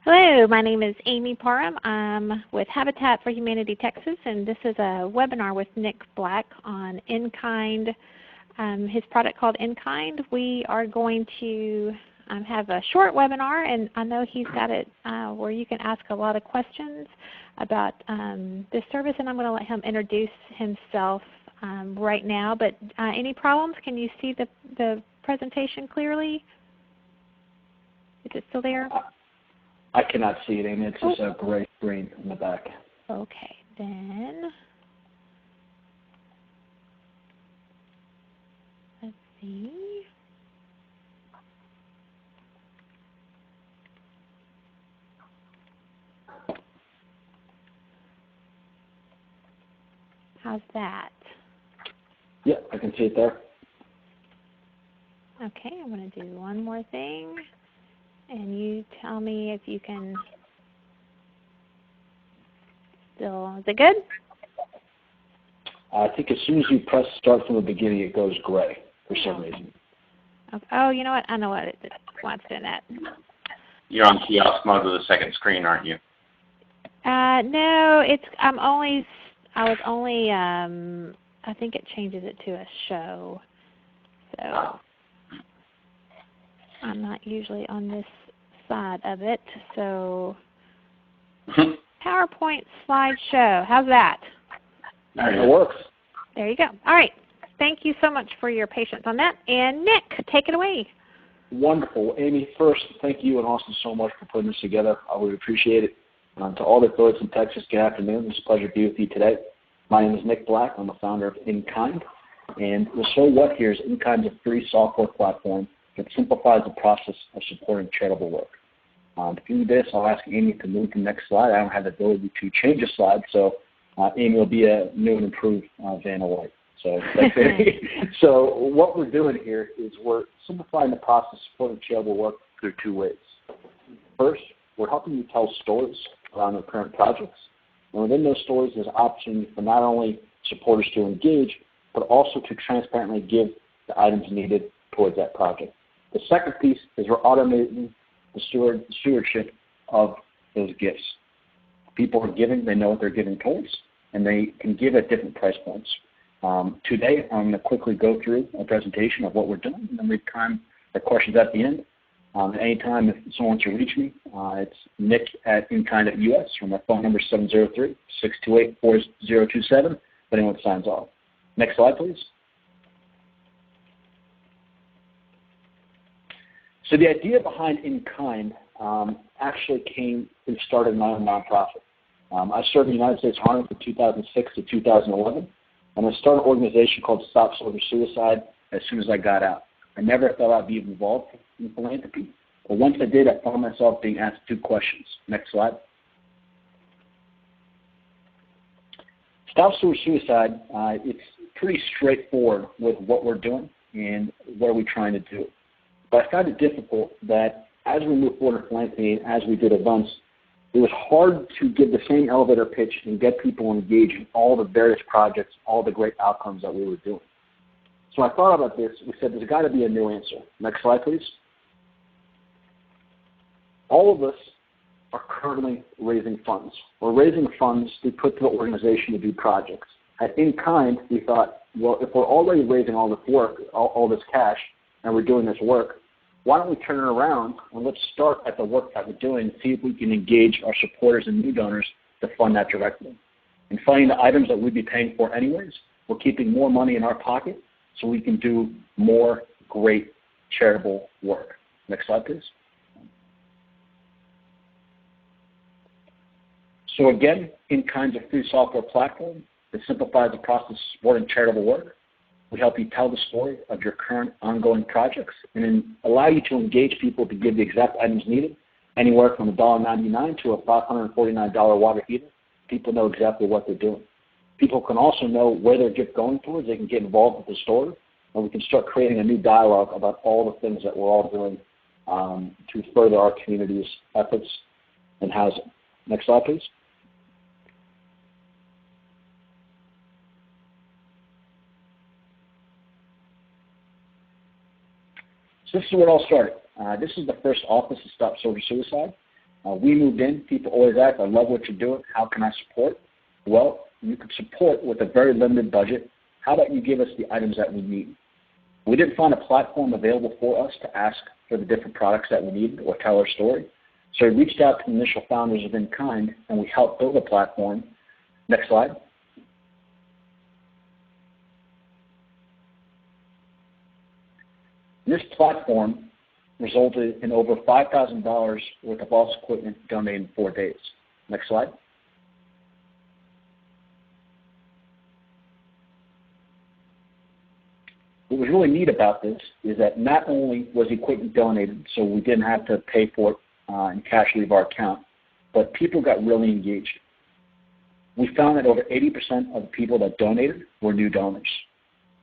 Hello, my name is Amy Parham. I'm with Habitat for Humanity Texas, and this is a webinar with Nick Black on inKind, his product called inKind. We are going to have a short webinar, and I know he's got it where you can ask a lot of questions about this service, and I'm going to let him introduce himself right now. But any problems? Can you see the presentation clearly? Is it still there? I cannot see it, Amy. It's just a gray screen in the back. Okay, then let's see. How's that? Yeah, I can see it there. Okay, I'm going to do one more thing. And you tell me if you can still, is it good? I think as soon as you press start from the beginning, it goes gray for some reason. Okay. Oh, you know what? I know why it's doing that. You're on kiosk mode with the second screen, aren't you? No, I think it changes it to a show. So I'm not usually on this side of it. So PowerPoint slideshow. How's that? It works. There you go. All right. Thank you so much for your patience on that. And Nick, take it away. Wonderful. Amy, first, thank you and Austin so much for putting this together. I would appreciate it. To all the affiliates in Texas, good afternoon. It's a pleasure to be with you today. My name is Nick Black. I'm the founder of inKind. And the so what here is inKind is a free software platform that simplifies the process of supporting charitable work. To do this, I'll ask Amy to move to the next slide. I don't have the ability to change a slide, so Amy will be a new and improved Vanna White. So that's it. So what we're doing here is we're simplifying the process of supporting charitable work through two ways. First, we're helping you tell stories around your current projects. And within those stories, there's opportunity for not only supporters to engage, but also to transparently give the items needed towards that project. The second piece is we're automating the stewardship of those gifts. People are giving, they know what they're giving towards, and they can give at different price points. Today, I'm going to quickly go through a presentation of what we're doing, and then we have time for questions at the end. Anytime if someone wants to reach me, it's nick@inkind.us, or my phone number is 703-628-4027 if anyone signs off. Next slide, please. So the idea behind inKind actually started in my own nonprofit. I served in the United States Army from 2006 to 2011, and I started an organization called Stop Soldier Suicide as soon as I got out. I never thought I'd be involved in philanthropy, but once I did, I found myself being asked two questions. Next slide. Stop Soldier Suicide, it's pretty straightforward with what we're doing and what are we trying to do. But I found it difficult that as we move forward in philanthropy and as we did events, it was hard to give the same elevator pitch and get people engaged in all the various projects, all the great outcomes that we were doing. So I thought about this. We said there's got to be a new answer. Next slide, please. All of us are currently raising funds. We're raising funds to put to the organization to do projects. At inKind, we thought, well, if we're already raising all this work, all this cash, and we're doing this work, why don't we turn it around and let's start at the work that we're doing and see if we can engage our supporters and new donors to fund that directly. And funding the items that we'd be paying for anyways, we're keeping more money in our pocket so we can do more great charitable work. Next slide, please. So again, inKind's a free software platform that simplifies the process of supporting charitable work. We help you tell the story of your current ongoing projects and then allow you to engage people to give the exact items needed, anywhere from $1.99 to a $549 water heater. People know exactly what they're doing. People can also know where their gift going towards. They can get involved with the story, and we can start creating a new dialogue about all the things that we're all doing to further our community's efforts in housing. Next slide, please. So this is where it all started. This is the first office to Stop Soldier Suicide. We moved in. People always ask, I love what you're doing. How can I support? Well, you can support with a very limited budget. How about you give us the items that we need? We didn't find a platform available for us to ask for the different products that we needed or tell our story. So we reached out to the initial founders of inKind, and we helped build a platform. Next slide. This platform resulted in over $5,000 worth of office equipment donated in 4 days. Next slide. What was really neat about this is that not only was equipment donated, so we didn't have to pay for it and cash leave our account, but people got really engaged. We found that over 80% of the people that donated were new donors.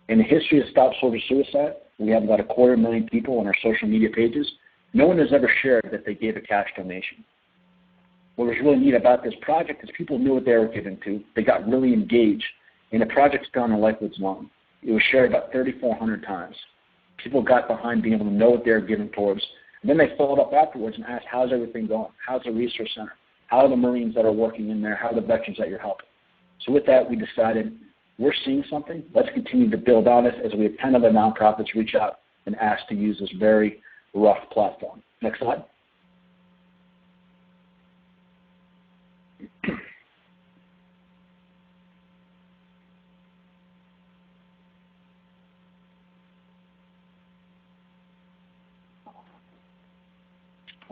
In the history of Stop Soldier Suicide, we have about 250,000 people on our social media pages. No one has ever shared that they gave a cash donation. What was really neat about this project is people knew what they were giving to. They got really engaged, and the project's gone a life of its own. It was shared about 3,400 times. People got behind being able to know what they were giving towards. And then they followed up afterwards and asked, how's everything going? How's the resource center? How are the Marines that are working in there? How are the veterans that you're helping? So with that, we decided we're seeing something. Let's continue to build on this as we have 10 other nonprofits reach out and ask to use this very rough platform. Next slide.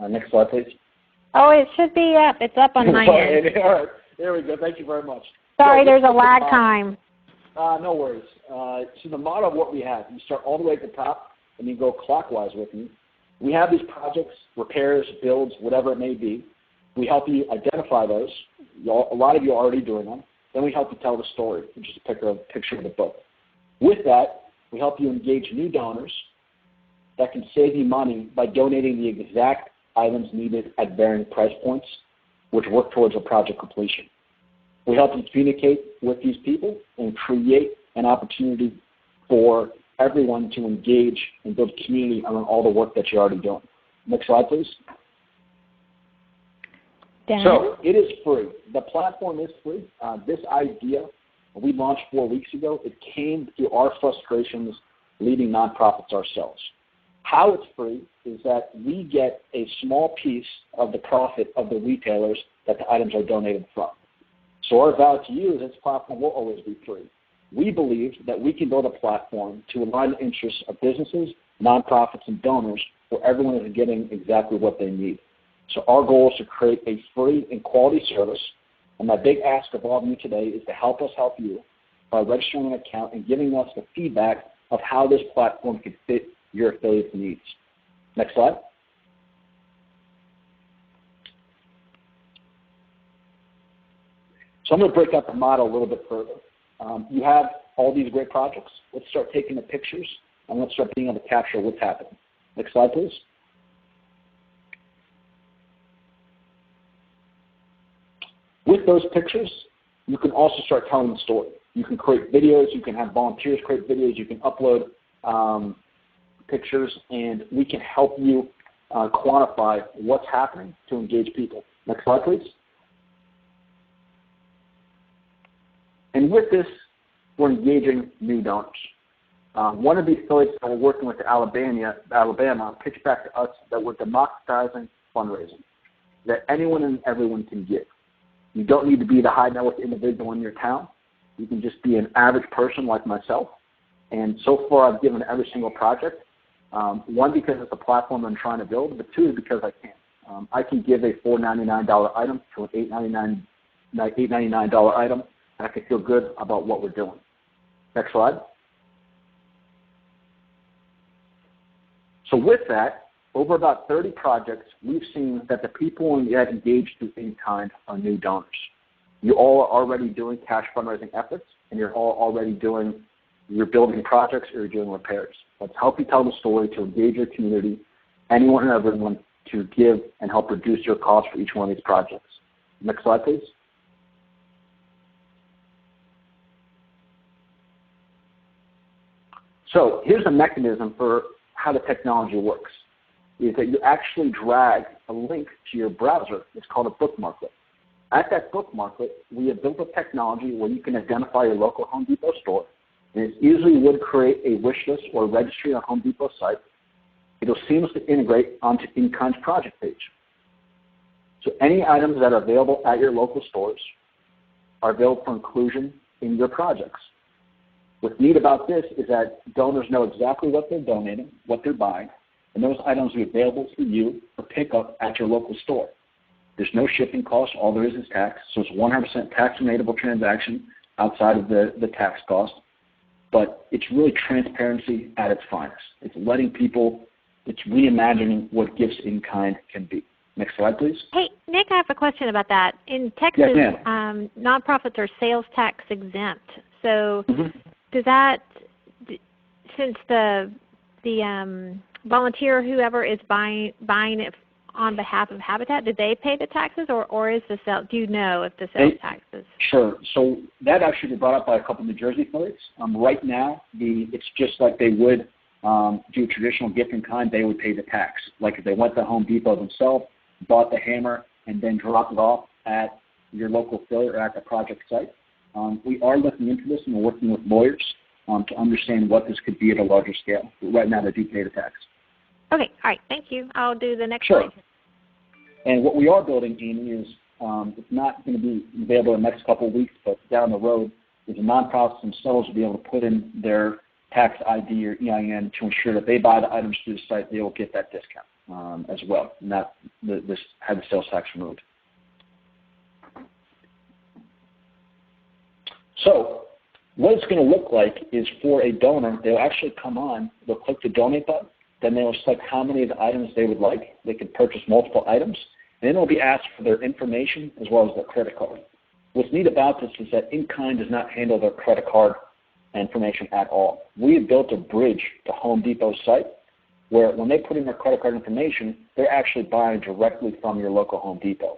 Next slide, please. Oh, it should be up. It's up on my end. All right, there we go. Thank you very much. Sorry, there's a lag time. No worries. So the model of what we have, you start all the way at the top and you go clockwise with me. We have these projects, repairs, builds, whatever it may be. We help you identify those. A lot of you are already doing them. Then we help you tell the story, which is a picture of the book. With that, we help you engage new donors that can save you money by donating the exact items needed at varying price points, which work towards a project completion. We help you communicate with these people and create an opportunity for everyone to engage and build community around all the work that you're already doing. Next slide, please. Dan? So it is free. The platform is free. This idea we launched 4 weeks ago. It came through our frustrations leading nonprofits ourselves. How it's free is that we get a small piece of the profit of the retailers that the items are donated from. So our vow to you is this platform will always be free. We believe that we can build a platform to align the interests of businesses, nonprofits, and donors where everyone is getting exactly what they need. So our goal is to create a free and quality service, and my big ask of all of you today is to help us help you by registering an account and giving us the feedback of how this platform can fit your affiliate's needs. Next slide. So I'm going to break out the model a little bit further. You have all these great projects. Let's start taking the pictures, and let's start being able to capture what's happening. Next slide, please. With those pictures, you can also start telling the story. You can create videos. You can have volunteers create videos. You can upload pictures, and we can help you quantify what's happening to engage people. Next slide, please. And with this, we're engaging new donors. One of the affiliates that we're working with in Alabama pitched back to us that we're democratizing fundraising, that anyone and everyone can give. You don't need to be the high net worth individual in your town. You can just be an average person like myself. And so far, I've given every single project. One, because it's a platform I'm trying to build, but two, because I can. I can give a $4.99 item to an $8.99 item, and I can feel good about what we're doing. Next slide. So with that, over about 30 projects, we've seen that the people that engaged through inKind are new donors. You all are already doing cash fundraising efforts, and you're all already you're building projects or you're doing repairs. Let's help you tell the story to engage your community, anyone and everyone, to give and help reduce your costs for each one of these projects. Next slide, please. So here's a mechanism for how the technology works. is that you actually drag a link to your browser. It's called a bookmarklet. At that bookmarklet, we have built a technology where you can identify your local Home Depot store, and it easily would create a wish list or registry on Home Depot's site. It'll seamlessly integrate onto inKind's project page. So any items that are available at your local stores are available for inclusion in your projects. What's neat about this is that donors know exactly what they're donating, what they're buying, and those items will be available for you for pickup at your local store. There's no shipping cost. All there is tax. So it's 100% tax-enable transaction outside of the tax cost. But it's really transparency at its finest. It's letting people, it's reimagining what gifts in kind can be. Next slide, please. Hey, Nick, I have a question about that. In Texas, yes, nonprofits are sales tax exempt. So does that, since the volunteer, whoever is buying it on behalf of Habitat, do they pay the taxes, or is the sales? Do you know if the sales taxes? Sure. So that actually was brought up by a couple of New Jersey affiliates. Right now, it's just like they would do traditional gift in kind. They would pay the tax. Like if they went to Home Depot themselves, bought the hammer, and then dropped it off at your local affiliate or at the project site. We are looking into this, and we're working with lawyers to understand what this could be at a larger scale. But right now, they do pay the tax. Okay, all right, thank you. I'll do the next Sure. slide. And what we are building, Amy, is it's not going to be available in the next couple of weeks, but down the road, is the nonprofits themselves will be able to put in their tax ID or EIN to ensure that they buy the items through the site, they will get that discount as well, not have the sales tax removed. So what it's going to look like is for a donor, they'll actually come on, they'll click the donate button, then they'll select how many of the items they would like. They can purchase multiple items, and then they'll be asked for their information as well as their credit card. What's neat about this is that inKind does not handle their credit card information at all. We have built a bridge to Home Depot's site where when they put in their credit card information, they're actually buying directly from your local Home Depot.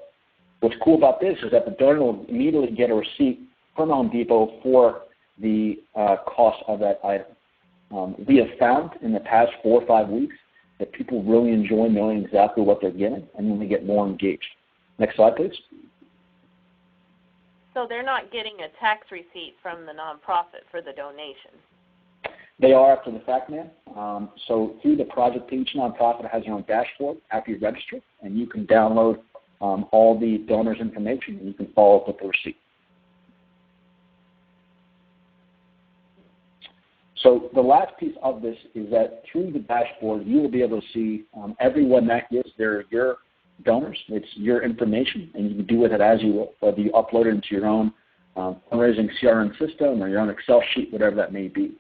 What's cool about this is that the donor will immediately get a receipt from Home Depot for the cost of that item. We have found in the past 4 or 5 weeks that people really enjoy knowing exactly what they're getting, and then they get more engaged. Next slide, please. So they're not getting a tax receipt from the nonprofit for the donation? They are after the fact, ma'am. So through the project, each nonprofit has their own dashboard after you register, and you can download all the donors' information, and you can follow up with the receipt. So the last piece of this is that through the dashboard, you will be able to see everyone that gives. They're your donors. It's your information, and you can do with it as you will, whether you upload it into your own fundraising CRM system or your own Excel sheet, whatever that may be.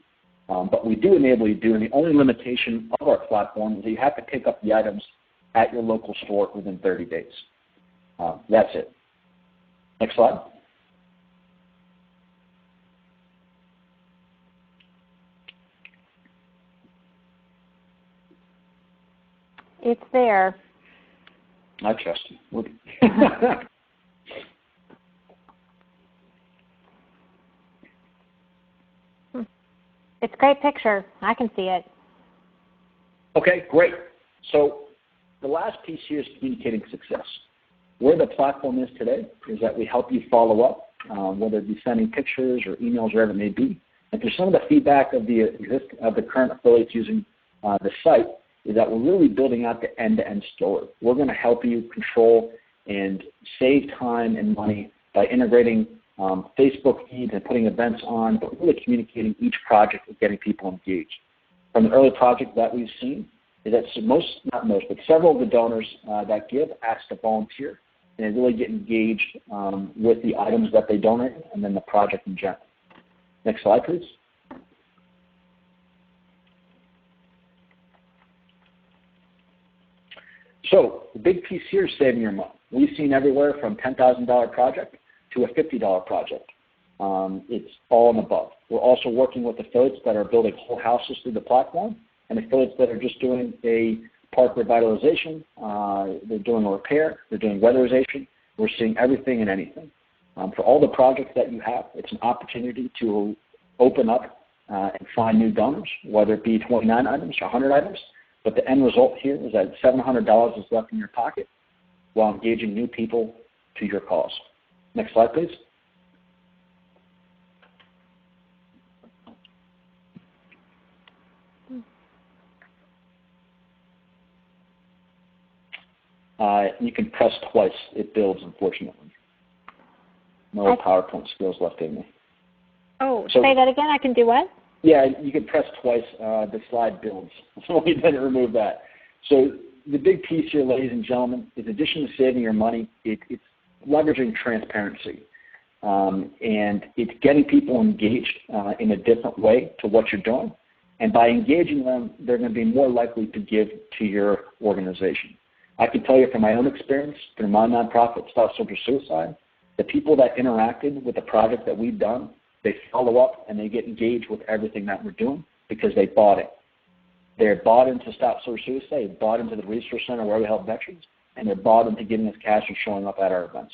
But we do enable you to do, and the only limitation of our platform is that you have to pick up the items at your local store within 30 days. That's it. Next slide. It's there. I trust you. It's a great picture. I can see it. Okay, great. So the last piece here is communicating success. Where the platform is today is that we help you follow up, whether it be sending pictures or emails, wherever it may be. And through some of the feedback of the current affiliates using the site, is that we're really building out the end-to-end story. We're going to help you control and save time and money by integrating Facebook feeds and putting events on, but really communicating each project and getting people engaged. From the early project that we've seen is that but several of the donors that give ask to volunteer, and they really get engaged with the items that they donate and then the project in general. Next slide, please. So the big piece here is saving your money. We've seen everywhere from $10,000 project to a $50 project. It's all and above. We're also working with affiliates that are building whole houses through the platform and affiliates that are just doing a park revitalization. They're doing a repair. They're doing weatherization. We're seeing everything and anything. For all the projects that you have, it's an opportunity to open up and find new donors, whether it be 29 items or 100 items. But the end result here is that $700 is left in your pocket while engaging new people to your cause. Next slide, please. You can press twice. It builds, unfortunately. No PowerPoint skills left in me. Oh, so, say that again. I can do what? Yeah, you can press twice. The slide builds. So we didn't remove that. So the big piece here, ladies and gentlemen, is in addition to saving your money, it's leveraging transparency. And it's getting people engaged in a different way to what you're doing. And by engaging them, they're going to be more likely to give to your organization. I can tell you from my own experience through my nonprofit, Stop Soldier Suicide, the people that interacted with the project that we've done, they follow up and they get engaged with everything that we're doing because they bought it. They're bought into Stop Soldier Suicide, they bought into the Resource Center where we help veterans, and they're bought into giving us cash and showing up at our events.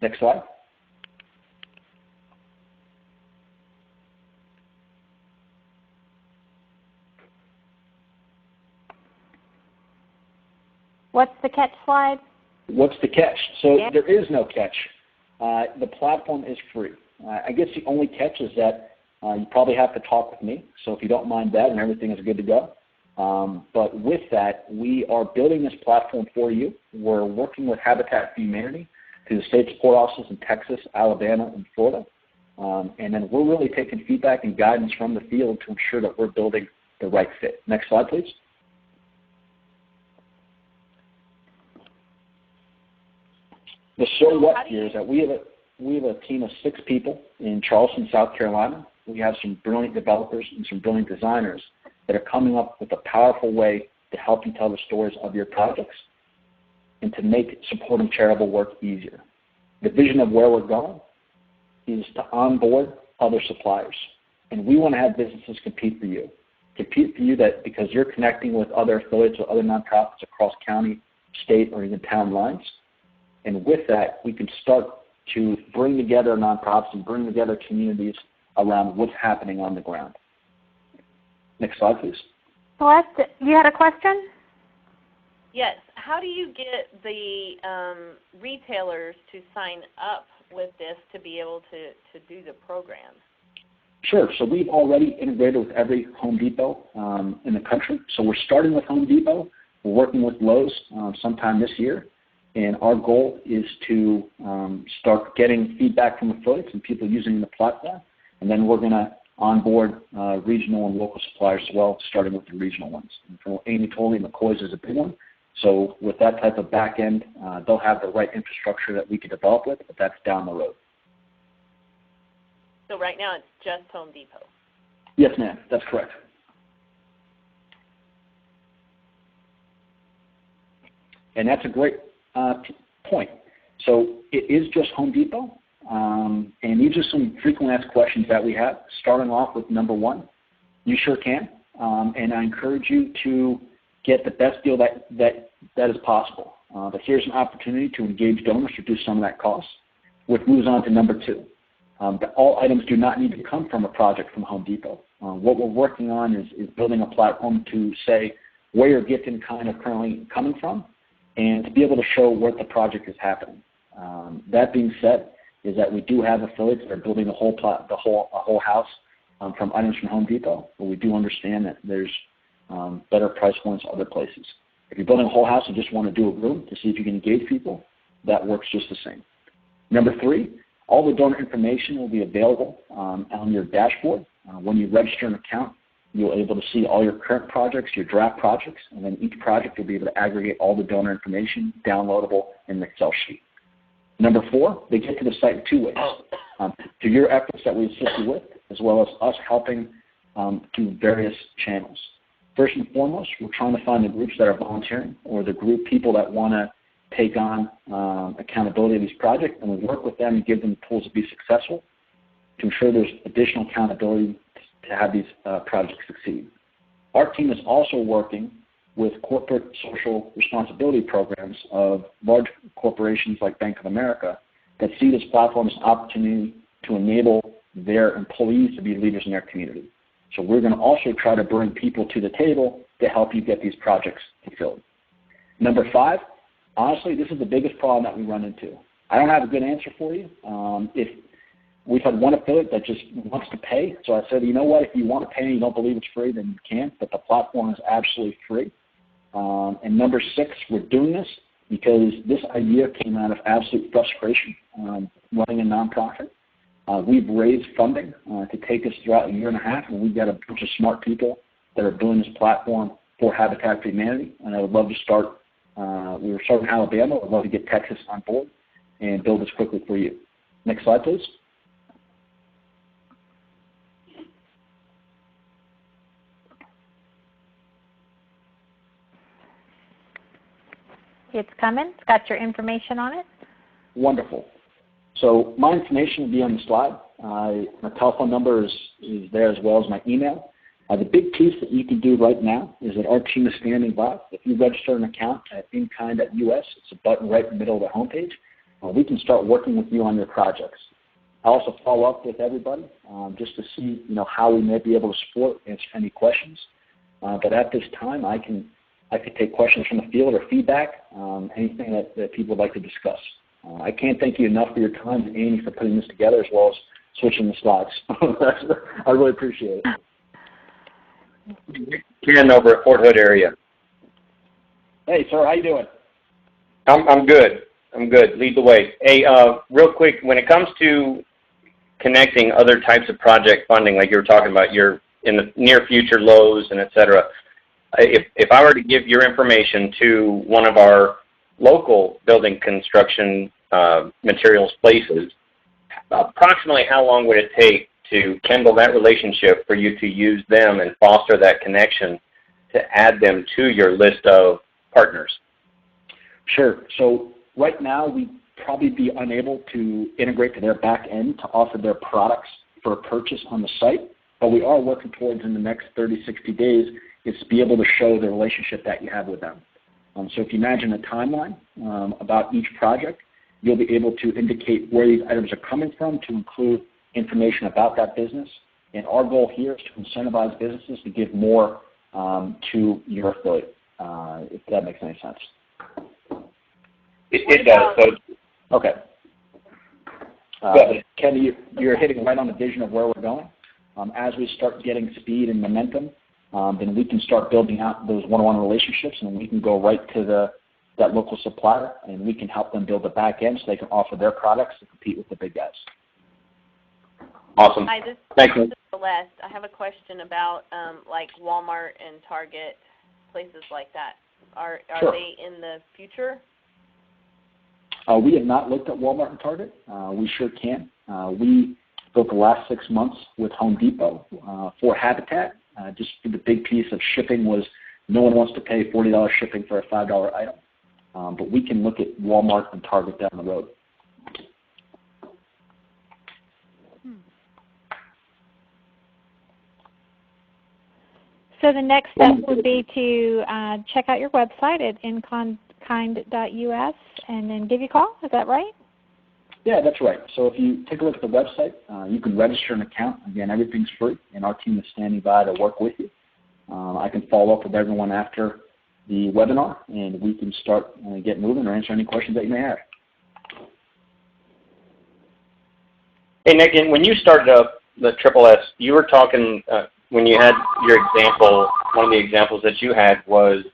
Next slide. What's the catch slide? What's the catch? So there is no catch. The platform is free. I guess the only catch is that you probably have to talk with me. So if you don't mind that and everything is good to go. But with that, we are building this platform for you. We're working with Habitat for Humanity through the state support offices in Texas, Alabama, and Florida. And then we're really taking feedback and guidance from the field to ensure that we're building the right fit. Next slide, please. The so what here is that we have a team of 6 people in Charleston, South Carolina. We have some brilliant developers and some brilliant designers that are coming up with a powerful way to help you tell the stories of your projects and to make supporting charitable work easier. The vision of where we're going is to onboard other suppliers. And we want to have businesses compete for you. Compete for you that because you're connecting with other affiliates or other nonprofits across county, state, or even town lines. And with that, we can start to bring together nonprofits and bring together communities around what's happening on the ground. Next slide, please. Celeste, you had a question? Yes. How do you get the retailers to sign up with this to be able to do the program? Sure. So we've already integrated with every Home Depot in the country. So we're starting with Home Depot. We're working with Lowe's sometime this year. And our goal is to start getting feedback from affiliates and people using the platform. And then we're going to onboard regional and local suppliers as well, starting with the regional ones. And for Amy told me, McCoy's is a big one. So with that type of back end, they'll have the right infrastructure that we could develop with, but that's down the road. So right now it's just Home Depot? Yes, ma'am. That's correct. And that's a great point. So it is just Home Depot, and these are some frequently asked questions that we have. Starting off with number 1, you sure can, and I encourage you to get the best deal that is possible. But here's an opportunity to engage donors to reduce some of that cost, which moves on to number 2. That all items do not need to come from a project from Home Depot. What we're working on is building a platform to say where your gift in kind are currently coming from, and to be able to show where the project is happening. That being said, is that we do have affiliates that are building a whole house from items from Home Depot, but we do understand that there's better price points other places. If you're building a whole house and just want to do a room to see if you can engage people, that works just the same. Number 3, all the donor information will be available on your dashboard. When you register an account, you'll be able to see all your current projects, your draft projects, and then each project you'll be able to aggregate all the donor information downloadable in an Excel sheet. Number 4, they get to the site in 2 ways. Through your efforts that we assist you with, as well as us helping through various channels. First and foremost, we're trying to find the groups that are volunteering or the group people that want to take on accountability of these projects, and we work with them and give them the tools to be successful to ensure there's additional accountability to have these projects succeed. Our team is also working with corporate social responsibility programs of large corporations like Bank of America that see this platform as an opportunity to enable their employees to be leaders in their community. So we're going to also try to bring people to the table to help you get these projects fulfilled. Number 5, honestly, this is the biggest problem that we run into. I don't have a good answer for you. If we've had one affiliate that just wants to pay, so I said, you know what, if you want to pay and you don't believe it's free, then you can, but the platform is absolutely free. And number 6, we're doing this because this idea came out of absolute frustration running a nonprofit. We've raised funding to take us throughout a year and a half, and we've got a bunch of smart people that are building this platform for Habitat for Humanity. And I would love to start, we were starting in Alabama. I'd love to get Texas on board and build this quickly for you. Next slide, please. It's coming. It's got your information on it. Wonderful. So my information will be on the slide. My telephone number is there as well as my email. The big piece that you can do right now is that our team is standing by. If you register an account at inKind.us, it's a button right in the middle of the homepage. We can start working with you on your projects. I also follow up with everybody just to see how we may be able to support, answer any questions. But at this time, I could take questions from the field or feedback, anything that people would like to discuss. I can't thank you enough for your time and Amy for putting this together as well as switching the slides. I really appreciate it. Ken over at Fort Hood area. Hey, sir, how you doing? I'm good. I'm good. Lead the way. Hey, real quick, when it comes to connecting other types of project funding, like you were talking about, you're in the near future lows and et cetera, if I were to give your information to one of our local building construction materials places, approximately how long would it take to kindle that relationship for you to use them and foster that connection to add them to your list of partners? Sure. So right now we'd probably be unable to integrate to their back end to offer their products for purchase on the site, but we are working towards in the next 30, 60 days is to be able to show the relationship that you have with them. So if you imagine a timeline about each project, you'll be able to indicate where these items are coming from to include information about that business. And our goal here is to incentivize businesses to give more to your affiliate, if that makes any sense. It does. So, okay. Ken, you're hitting right on the vision of where we're going. As we start getting speed and momentum, then we can start building out those one-on-one relationships, and we can go right to that local supplier, and we can help them build the back end so they can offer their products to compete with the big guys. Awesome. Hi, Thank you. This is Celeste. I have a question about like Walmart and Target, places like that. Are Sure. they in the future? We have not looked at Walmart and Target. We sure can. We built the last 6 months with Home Depot for Habitat. Just the big piece of shipping was no one wants to pay $40 shipping for a $5 item. But we can look at Walmart and Target down the road. So the next step would be to check out your website at inKind.us and then give you a call. Is that right? Yeah, that's right. So if you take a look at the website, you can register an account. Again, everything's free, and our team is standing by to work with you. I can follow up with everyone after the webinar, and we can start get moving or answer any questions that you may have. Hey, Nick, and when you started up the Triple S, you were talking, when you had your example, one of the examples that you had was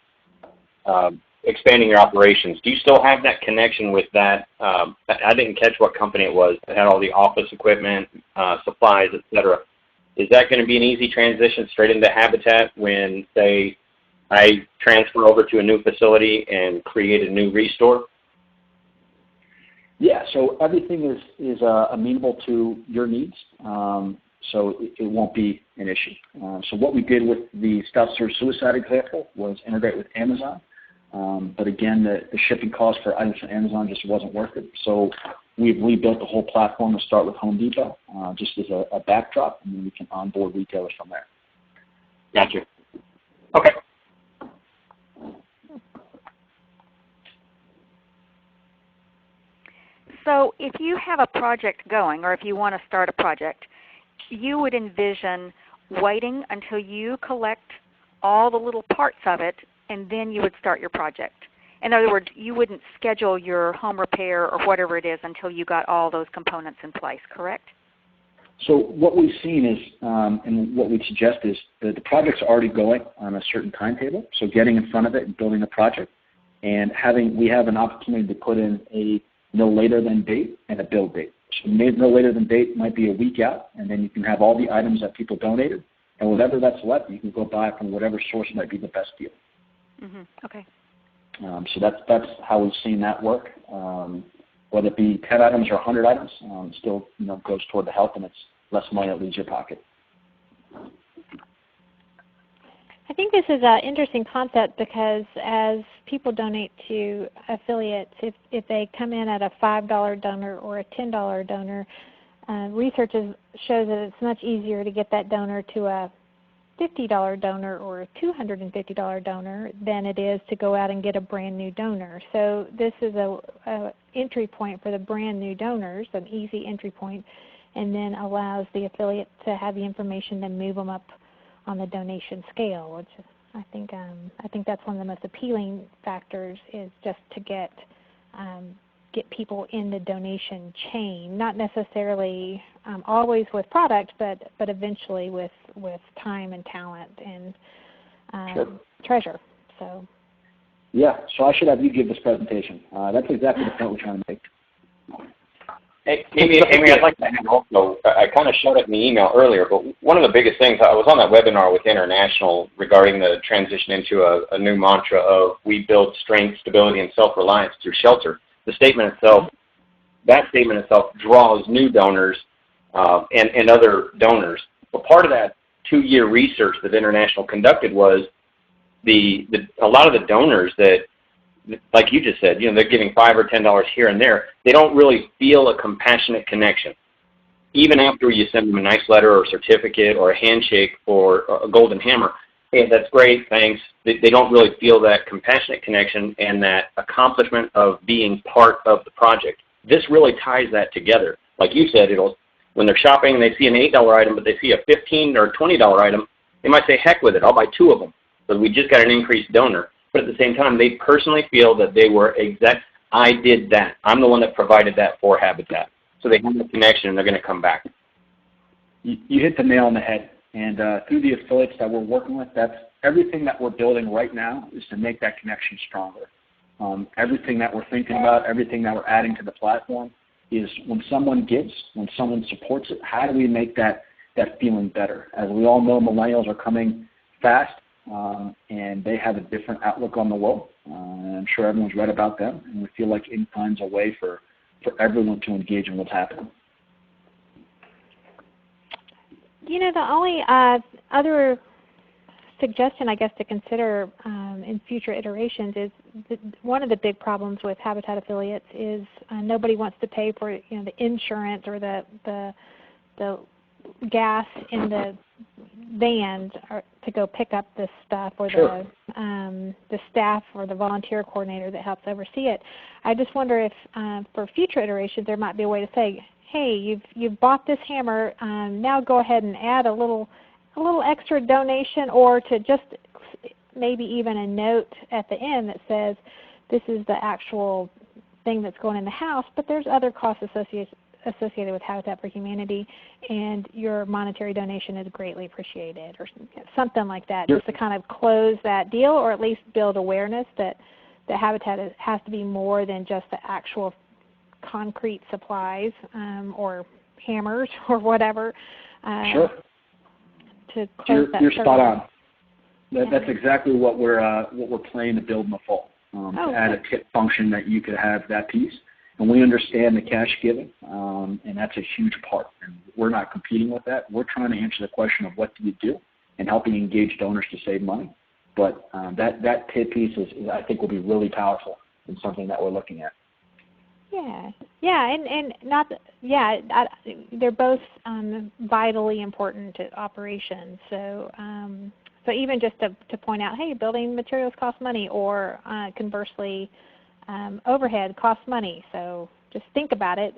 expanding your operations. Do you still have that connection with that? I didn't catch what company it was that had all the office equipment, supplies, et cetera. Is that going to be an easy transition straight into Habitat when, say, I transfer over to a new facility and create a new restore? Yeah, so everything is amenable to your needs, so it won't be an issue. So what we did with the South Surge Suicide example was integrate with Amazon. But again, the shipping cost for items from Amazon just wasn't worth it. So we've rebuilt the whole platform to start with Home Depot, just as a backdrop, and then we can onboard retailers from there. Gotcha. Okay. So if you have a project going, or if you want to start a project, you would envision waiting until you collect all the little parts of it, and then you would start your project. In other words, you wouldn't schedule your home repair or whatever it is until you got all those components in place, correct? So what we've seen is, and what we suggest is that the project's already going on a certain timetable, so getting in front of it and building a project, and we have an opportunity to put in a no later than date and a build date. So no later than date might be a week out, and then you can have all the items that people donated, and whatever that's left, you can go buy from whatever source might be the best deal. Mm-hmm. Okay. So that's how we've seen that work. Whether it be 10 items or 100 items, still goes toward the health, and it's less money that leaves your pocket. I think this is an interesting concept because as people donate to affiliates, if they come in at a $5 donor or a $10 donor, research shows that it's much easier to get that donor to a $50 donor or a $250 donor than it is to go out and get a brand new donor. So this is a entry point for the brand new donors, an easy entry point, and then allows the affiliate to have the information to move them up on the donation scale, which I think that's one of the most appealing factors, is just to get people in the donation chain, not necessarily always with product, but eventually with time and talent and treasure. So. Yeah, so I should have you give this presentation. That's exactly the point we're trying to make. Hey, Amy, I'd like to add also, I kind of showed it in the email earlier, but one of the biggest things, I was on that webinar with International regarding the transition into a new mantra of we build strength, stability, and self-reliance through shelter. The statement itself, that statement itself draws new donors and other donors. But part of that 2-year research that International conducted was a lot of the donors that, like you just said, they're giving $5 or $10 here and there. They don't really feel a compassionate connection. Even after you send them a nice letter or certificate or a handshake or a golden hammer, hey, that's great, thanks. They don't really feel that compassionate connection and that accomplishment of being part of the project. This really ties that together. Like you said, when they're shopping and they see an $8 item, but they see a $15 or $20 item, they might say, heck with it, I'll buy 2 of them. So we just got an increased donor. But at the same time, they personally feel that they were I did that. I'm the one that provided that for Habitat. So they have a connection and they're going to come back. You hit the nail on the head. And through the affiliates that we're working with, that's everything that we're building right now is to make that connection stronger. Everything that we're thinking about, everything that we're adding to the platform is when someone gives, when someone supports it, how do we make that feeling better? As we all know, millennials are coming fast, and they have a different outlook on the world. And I'm sure everyone's read about them, and we feel like inkind's a way for everyone to engage in what's happening. The only other suggestion, I guess, to consider in future iterations is one of the big problems with Habitat affiliates is nobody wants to pay for the insurance or the gas in the van to go pick up this stuff, or sure. the staff or the volunteer coordinator that helps oversee it. I just wonder if for future iterations there might be a way to say, hey, you've bought this hammer, now go ahead and add a little extra donation, or to just maybe even a note at the end that says this is the actual thing that's going in the house, but there's other costs associated with Habitat for Humanity, and your monetary donation is greatly appreciated, or something like that, just to kind of close that deal, or at least build awareness that the Habitat has to be more than just the actual concrete supplies or hammers or whatever. Sure. To close you're spot on. That's exactly what we're planning to build in the fall. To add a tip function that you could have that piece. And we understand the cash giving, and that's a huge part. And we're not competing with that. We're trying to answer the question of what do you do and helping engage donors to save money. But that tip piece is I think will be really powerful and something that we're looking at. And they're both vitally important to operations. So even just to point out, hey, building materials cost money, or conversely, overhead costs money. So just think about it.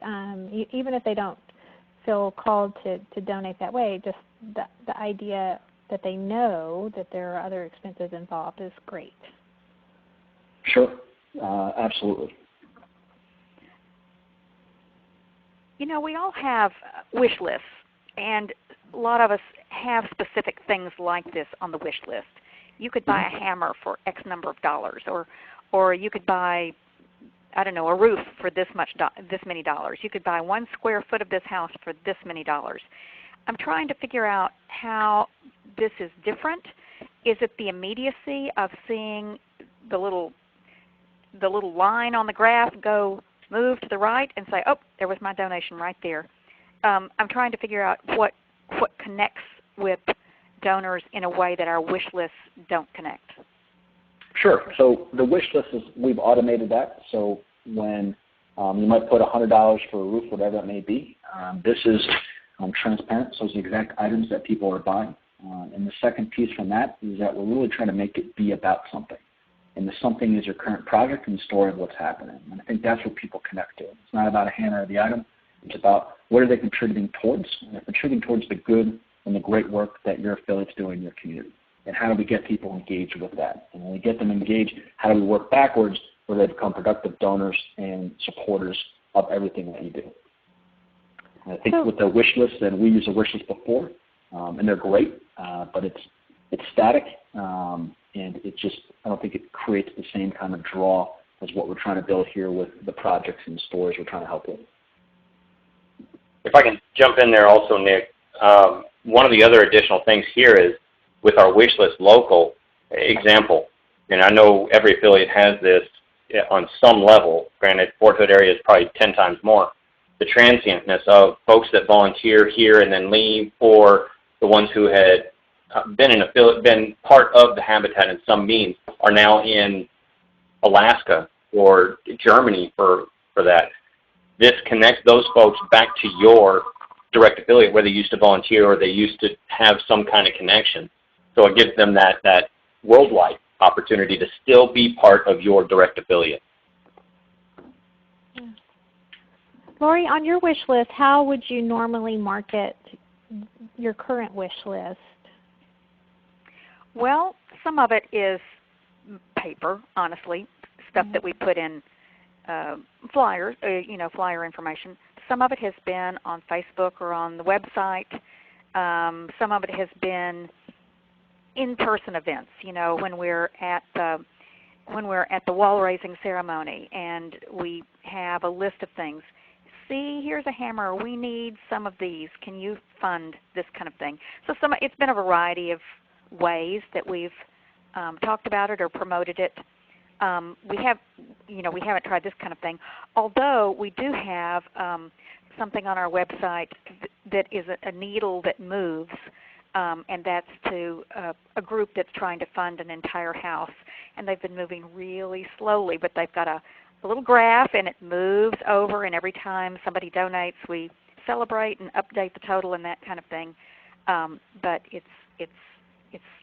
Even if they don't feel called to donate that way, just the idea that they know that there are other expenses involved is great. Sure, absolutely. You know, we all have wish lists, and a lot of us have specific things like this on the wish list. You could buy a hammer for X number of dollars, or you could buy, I don't know, a roof for this many dollars. You could buy 1 square foot of this house for this many dollars. I'm trying to figure out how this is different. Is it the immediacy of seeing the little line on the graph move to the right and say, oh, there was my donation right there? I'm trying to figure out what connects with donors in a way that our wish lists don't connect. Sure. So the wish list we've automated that. So when you might put $100 for a roof, whatever that may be, this is transparent, so it's the exact items that people are buying. And the second piece from that is that we're really trying to make it be about something. And the something is your current project and the story of what's happening. And I think that's what people connect to. It's not about a hammer or the item. It's about what are they contributing towards, and they're contributing towards the good and the great work that your affiliates do in your community. And how do we get people engaged with that? And when we get them engaged, how do we work backwards where they become productive donors and supporters of everything that you do? And I think with the wish list, and we used a wish list before, and they're great, but it's static, and it just, I don't think it creates the same kind of draw as what we're trying to build here with the projects and stories we're trying to help with. If I can jump in there also, Nick, one of the other additional things here is with our wish list local example, and I know every affiliate has this on some level, granted Fort Hood area is probably 10 times more, the transientness of folks that volunteer here and then leave, or the ones who had been part of the habitat in some means are now in Alaska or Germany for that. This connects those folks back to your direct affiliate where they used to volunteer or they used to have some kind of connection. So it gives them that worldwide opportunity to still be part of your direct affiliate. Lori, on your wish list, how would you normally market your current wish list? Well, some of it is paper, honestly, stuff that we put in flyers, flyer information. Some of it has been on Facebook or on the website. Some of it has been in-person events. You know, when we're at the wall raising ceremony and we have a list of things. See, here's a hammer. We need some of these. Can you fund this kind of thing? So it's been a variety of ways that we've talked about it or promoted it. We haven't tried this kind of thing, although we do have something on our website that is a needle that moves, and that's to a group that's trying to fund an entire house, and they've been moving really slowly, but they've got a little graph, and it moves over, and every time somebody donates, we celebrate and update the total and that kind of thing. But it's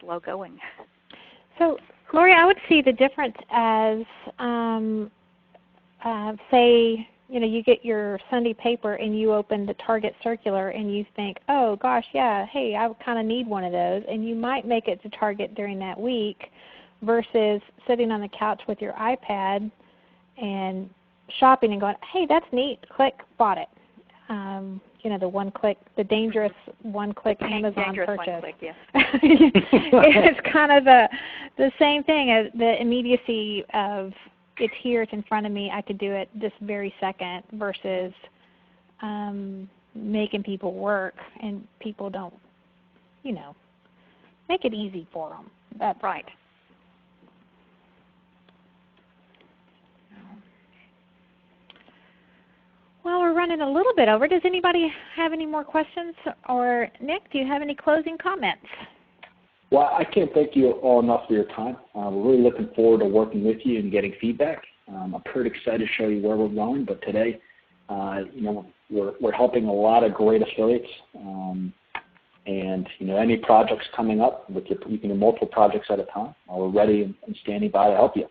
slow going. So, Lori, I would see the difference as, say, you get your Sunday paper and you open the Target circular and you think, oh gosh, yeah, hey, I kind of need one of those, and you might make it to Target during that week versus sitting on the couch with your iPad and shopping and going, hey, that's neat, click, bought it. The dangerous one-click Amazon purchase. One-click, yes. It's kind of the same thing as the immediacy of it's here, it's in front of me, I could do it this very second versus making people work and people don't, make it easy for them. That's right. Well, we're running a little bit over. Does anybody have any more questions? Or Nick, do you have any closing comments? Well, I can't thank you all enough for your time. We're really looking forward to working with you and getting feedback. I'm pretty excited to show you where we're going, but today, we're helping a lot of great affiliates. And any projects coming up, you can do multiple projects at a time. We're ready and standing by to help you.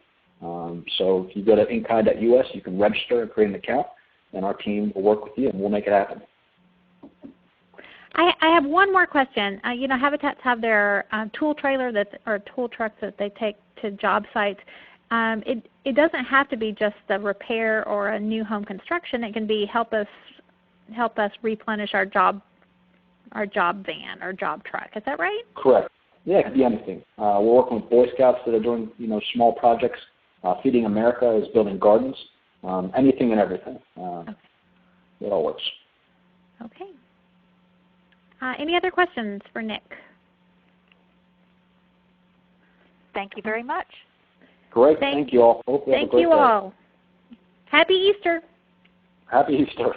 So if you go to inKind.us, you can register and create an account, and our team will work with you, and we'll make it happen. I have one more question. You know, Habitats have their tool trailer or tool trucks that they take to job sites. It doesn't have to be just a repair or a new home construction. It can be help us replenish our job van or job truck. Is that right? Correct. Yeah, it could be anything. We're working with Boy Scouts that are doing small projects. Feeding America is building gardens. Anything and everything. Okay. It all works. Okay. Any other questions for Nick? Thank you very much. Great. Thank you all. Hope you have a great day. Thank you all. Happy Easter. Happy Easter.